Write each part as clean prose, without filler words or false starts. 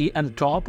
ENTOP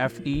FE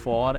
4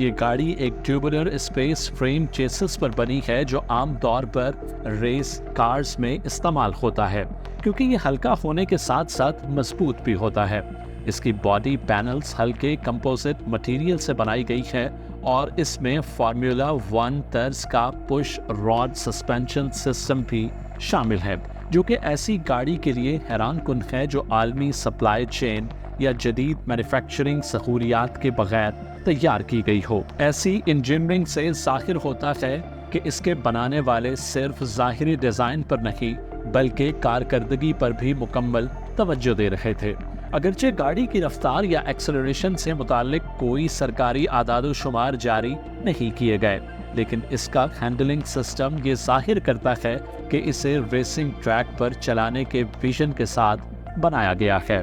یہ گاڑی ایک ٹیوبولر اسپیس فریم چیسس پر بنی ہے جو عام طور پر ریس کارز میں استعمال ہوتا ہے کیونکہ یہ ہلکا ہونے کے ساتھ ساتھ مضبوط بھی ہوتا ہے۔ اس کی باڈی پینلز ہلکے کمپوزٹ مٹیریل سے بنائی گئی ہے اور اس میں فارمولا 1 طرز کا پش راڈ سسپینشن سسٹم بھی شامل ہے جو کہ ایسی گاڑی کے لیے حیران کن ہے جو عالمی سپلائی چین یا جدید مینوفیکچرنگ سہولیات کے بغیر تیار کی گئی ہو۔ ایسی انجینئرنگ سے ظاہر ہوتا ہے کہ اس کے بنانے والے صرف ظاہری ڈیزائن پر نہیں بلکہ کارکردگی پر بھی مکمل توجہ دے رہے تھے۔ اگرچہ گاڑی کی رفتار یا ایکسلریشن سے متعلق کوئی سرکاری اعداد و شمار جاری نہیں کیے گئے، لیکن اس کا ہینڈلنگ سسٹم یہ ظاہر کرتا ہے کہ اسے ریسنگ ٹریک پر چلانے کے ویژن کے ساتھ بنایا گیا ہے۔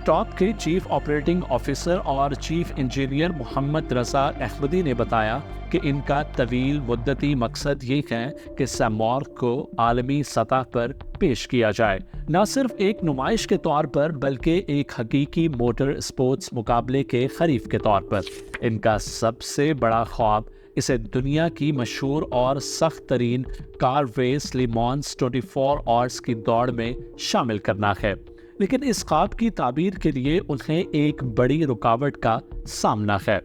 ٹاپ کے چیف آپریٹنگ آفیسر اور چیف انجینئر محمد رضا احمدی نے بتایا کہ ان کا طویل مدتی مقصد یہ ہے کہ سیمورغ کو عالمی سطح پر پیش کیا جائے، نہ صرف ایک نمائش کے طور پر بلکہ ایک حقیقی موٹر اسپورٹس مقابلے کے حریف کے طور پر۔ ان کا سب سے بڑا خواب اسے دنیا کی مشہور اور سخت ترین کار ریس لی مانس 24 آورز کی دوڑ میں شامل کرنا ہے، لیکن اس خواب کی تعبیر کے لیے انہیں ایک بڑی رکاوٹ کا سامنا ہے۔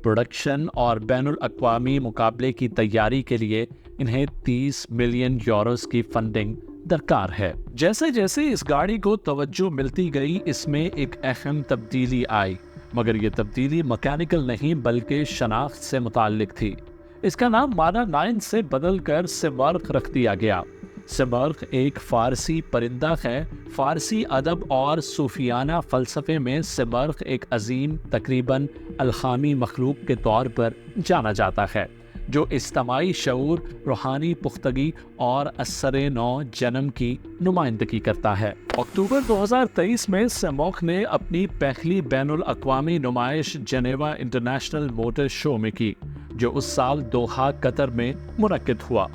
پروڈکشن اور بین الاقوامی مقابلے کی تیاری کے لیے انہیں 30 ملین یوروز کی فنڈنگ درکار ہے۔ جیسے جیسے اس گاڑی کو توجہ ملتی گئی اس میں ایک اہم تبدیلی آئی، مگر یہ تبدیلی مکینیکل نہیں بلکہ شناخت سے متعلق تھی۔ اس کا نام مانا 9 سے بدل کر سیمرغ رکھ دیا گیا۔ سیمرغ ایک فارسی پرندہ ہے۔ فارسی ادب اور صوفیانہ فلسفے میں سیمرغ ایک عظیم تقریباً الخامی مخلوق کے طور پر جانا جاتا ہے جو اجتماعی شعور، روحانی پختگی اور اثر نو جنم کی نمائندگی کرتا ہے۔ اکتوبر 2023 میں سیمرغ نے اپنی پہلی بین الاقوامی نمائش جنیوا انٹرنیشنل موٹر شو میں کی جو اس سال دوحہ قطر میں منعقد ہوا۔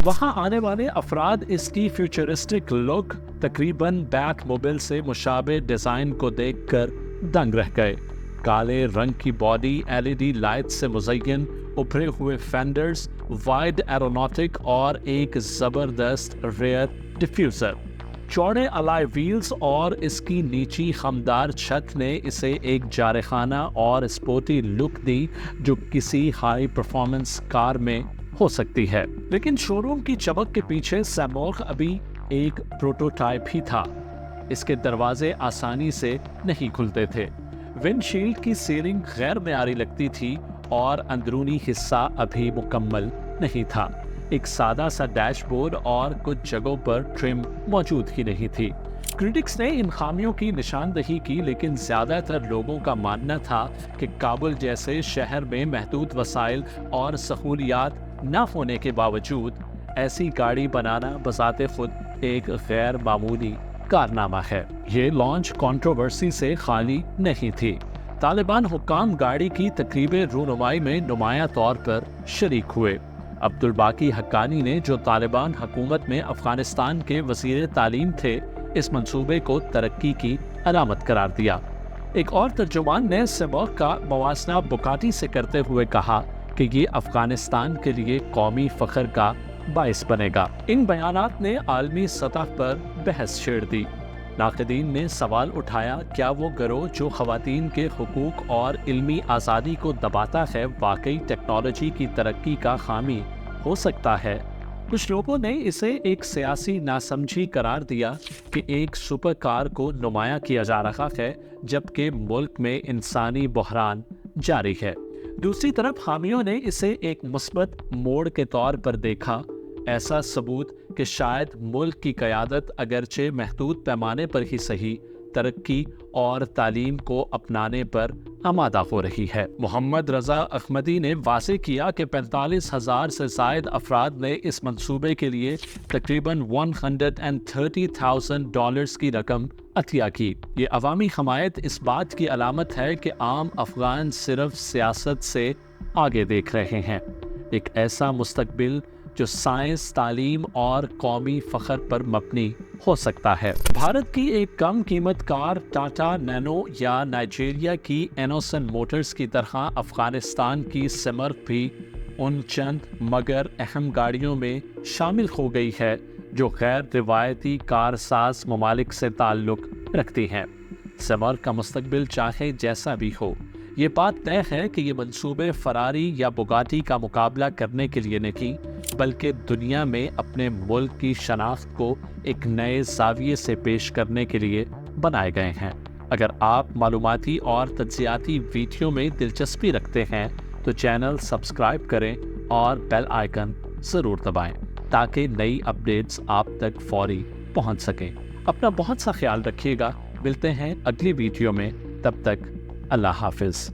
وہاں آنے والے افراد اس کی فیوچرسٹک لک، تقریباً بیٹ موبائل سے مشابہ ڈیزائن کو دیکھ کر دنگ رہ گئے۔ کالے رنگ کی باڈی، LED لائٹ سے مزین، ابھرے ہوئے فینڈرز، وائڈ ایروناٹک اور ایک زبردست ریئر ڈیفیوزر، چوڑے الائی ویلز اور اس کی نیچی خمدار چھت نے اسے ایک جارحانہ اور اسپورٹی لک دی جو کسی ہائی پرفارمنس کار میں ہو سکتی ہے۔ لیکن شو روم کی چمک کے پیچھے سیمرغ ابھی ایک پروٹوٹائپ ہی تھا۔ اس کے دروازے آسانی سے نہیں کھلتے تھے، ونڈ شیلڈ کی سیلنگ غیر معیاری لگتی تھی اور اندرونی حصہ ابھی مکمل نہیں تھا۔ ایک سادہ سا ڈیش بورڈ اور کچھ جگہوں پر ٹرم موجود ہی نہیں تھی۔ کرٹکس نے ان خامیوں کی نشاندہی کی، لیکن زیادہ تر لوگوں کا ماننا تھا کہ کابل جیسے شہر میں محدود وسائل اور سہولیات نہ ہونے کے باوجود ایسی گاڑی بنانا بذات خود ایک غیر معمولی کارنامہ ہے۔ یہ لانچ کنٹروورسی سے خالی نہیں تھی۔ طالبان حکام گاڑی کی تقریب رونمائی میں نمایاں طور پر شریک ہوئے۔ عبدالباقی حقانی نے، جو طالبان حکومت میں افغانستان کے وزیر تعلیم تھے، اس منصوبے کو ترقی کی علامت قرار دیا۔ ایک اور ترجمان نے سیمرغ کا موازنہ بوگاٹی سے کرتے ہوئے کہا کہ یہ افغانستان کے لیے قومی فخر کا باعث بنے گا۔ ان بیانات نے عالمی سطح پر بحث چھیڑ دی۔ ناقدین نے سوال اٹھایا، کیا وہ گروہ جو خواتین کے حقوق اور علمی آزادی کو دباتا ہے واقعی ٹیکنالوجی کی ترقی کا حامی ہو سکتا ہے؟ کچھ لوگوں نے اسے ایک سیاسی ناسمجھی قرار دیا کہ ایک سپر کار کو نمایاں کیا جا رہا ہے جبکہ ملک میں انسانی بحران جاری ہے۔ دوسری طرف حامیوں نے اسے ایک مثبت موڑ کے طور پر دیکھا، ایسا ثبوت کہ شاید ملک کی قیادت اگرچہ محدود پیمانے پر ہی صحیح ترقی اور تعلیم کو اپنانے پر آمادہ ہو رہی ہے۔ محمد رضا احمدی نے واضح کیا کہ 45,000 سے زائد افراد نے اس منصوبے کے لیے تقریباً $130,000 کی رقم عطیہ کی۔ یہ عوامی حمایت اس بات کی علامت ہے کہ عام افغان صرف سیاست سے آگے دیکھ رہے ہیں، ایک ایسا مستقبل جو سائنس، تعلیم اور قومی فخر پر مبنی ہو سکتا ہے۔ بھارت کی ایک کم قیمت کار ٹاٹا نینو یا نائجیریا کی انوسن موٹرز کی طرح افغانستان کی سمرتھ بھی ان چند مگر اہم گاڑیوں میں شامل ہو گئی ہے جو غیر روایتی کار ساز ممالک سے تعلق رکھتی ہیں۔ سمرتھ کا مستقبل چاہے جیسا بھی ہو، یہ بات طے ہے کہ یہ منصوبے فراری یا بگاٹی کا مقابلہ کرنے کے لیے نہیں، بلکہ دنیا میں اپنے ملک کی شناخت کو ایک نئے زاویے سے پیش کرنے کے لیے بنائے گئے ہیں۔ اگر آپ معلوماتی اور تجزیاتی ویڈیو میں دلچسپی رکھتے ہیں تو چینل سبسکرائب کریں اور بیل آئیکن ضرور دبائیں تاکہ نئی اپڈیٹس آپ تک فوری پہنچ سکیں۔ اپنا بہت سا خیال رکھیے گا، ملتے ہیں اگلی ویڈیو میں، تب تک اللہ حافظ۔